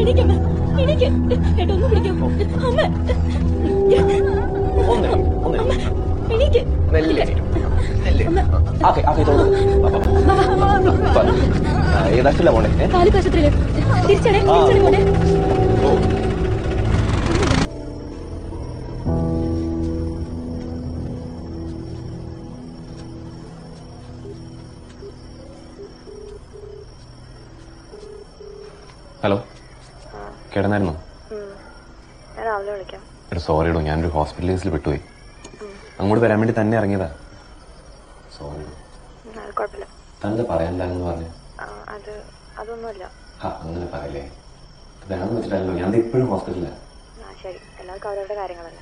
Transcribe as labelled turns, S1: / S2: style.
S1: എണീക്കമ്മ, എണീക്ക്. ഏട്ടാ ഒന്ന് പിടിക്കാം. അമ്മ എണീക്ക്.
S2: ഏതാക്കില്ല പോണേ
S1: താലൂക്ക് ആശുപത്രിയില് തിരിച്ചടേ പോണേ.
S2: ഹലോ, കിടന്നായിരുന്നോ? സോറി ഇടോ, ഞാനൊരു ഹോസ്പിറ്റൽ കേസിൽ പെട്ടുപോയി. അങ്ങോട്ട് വരാൻ വേണ്ടി തന്നെ ഇറങ്ങിയതാ. സോറി. തന്നെ പറയാനില്ലെന്ന് പറഞ്ഞു.
S3: അതൊന്നുമില്ല.
S2: അങ്ങനെ പറയല്ലേ, വേണമെന്ന് വെച്ചിട്ടല്ലോ. ഞാൻ ഇപ്പോഴും ഹോസ്പിറ്റലിലാണ്.
S3: ശരി, എല്ലാവർക്കും അവരവരുടെ കാര്യങ്ങളല്ലേ.